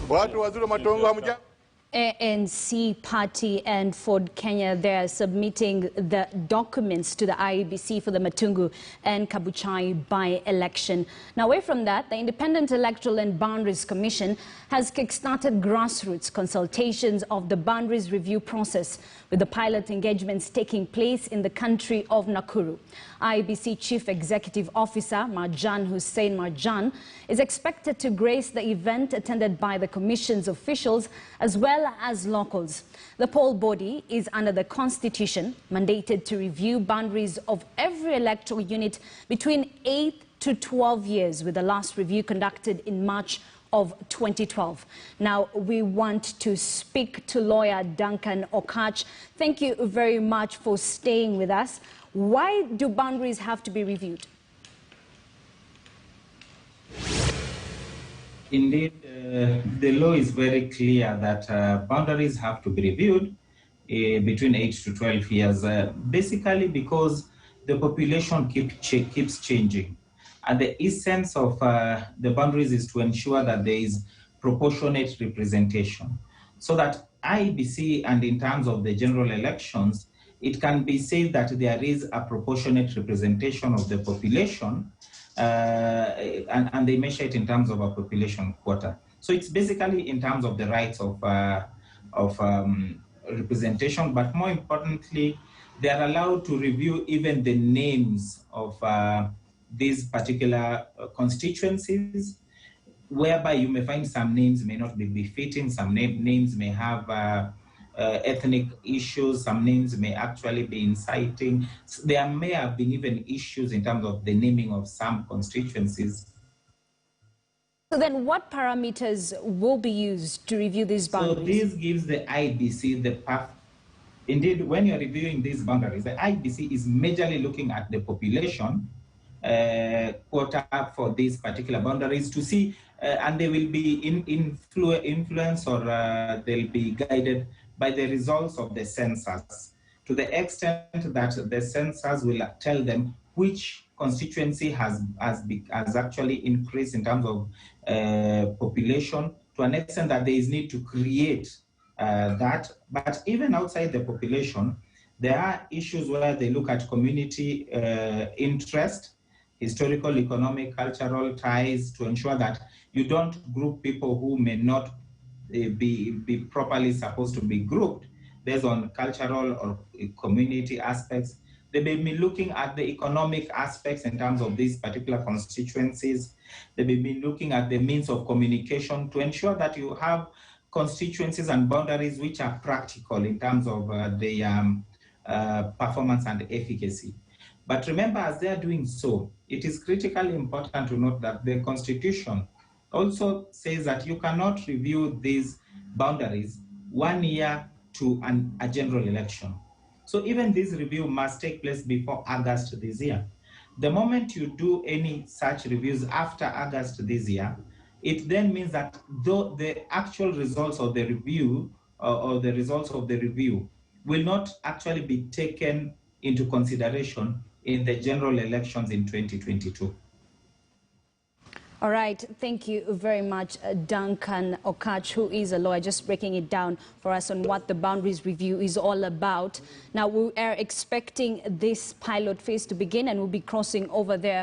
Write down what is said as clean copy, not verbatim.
Watu wazuri matongo hamja. ANC party and Ford Kenya, they are submitting the documents to the IEBC for the Matungu and Kabuchai by-election. Now, away from that, the Independent Electoral and Boundaries Commission has kickstarted grassroots consultations of the boundaries review process, with the pilot engagements taking place in the country of Nakuru. IEBC Chief Executive Officer Marjan Hussein Marjan is expected to grace the event, attended by the Commission's officials as well as locals. The poll body is under the Constitution, mandated to review boundaries of every electoral unit between 8 to 12 years, with the last review conducted in March of 2012. Now, we want to speak to lawyer Duncan Okatch. Thank you very much for staying with us. Why do boundaries have to be reviewed? Indeed, the law is very clear that boundaries have to be reviewed between 8 to 12 years, basically because the population keeps changing. And the essence of the boundaries is to ensure that there is proportionate representation, so that IEBC, and in terms of the general elections, it can be said that there is a proportionate representation of the population, and they measure it in terms of a population quota. So it's basically in terms of the rights of representation, but more importantly, they are allowed to review even the names of these particular constituencies, whereby you may find some names may not be befitting, some names may have ethnic issues, some names may actually be inciting. So there may have been even issues in terms of the naming of some constituencies. So then what parameters will be used to review these boundaries? So this gives the IEBC the path. Indeed, when you're reviewing these boundaries, the IEBC is majorly looking at the population quota for these particular boundaries to see, and they will be influenced, or they'll be guided by the results of the census, to the extent that the census will tell them which constituency has actually increased in terms of population, to an extent that there is need to create that. But even outside the population, there are issues where they look at community interest, historical, economic, cultural ties, to ensure that you don't group people who may not be properly supposed to be grouped based on cultural or community aspects. They may be looking at the economic aspects in terms of these particular constituencies. They may be looking at the means of communication to ensure that you have constituencies and boundaries which are practical in terms of the performance and efficacy. But remember, as they are doing so, it is critically important to note that the Constitution also says that you cannot review these boundaries 1 year to a general election. So even this review must take place before August this year. The moment you do any such reviews after August this year, it then means that though the actual results of the review or the results of the review will not actually be taken into consideration in the general elections in 2022. All right, thank you very much, Duncan Okatch, who is a lawyer, just breaking it down for us on what the boundaries review is all about. Now, we are expecting this pilot phase to begin, and we'll be crossing over there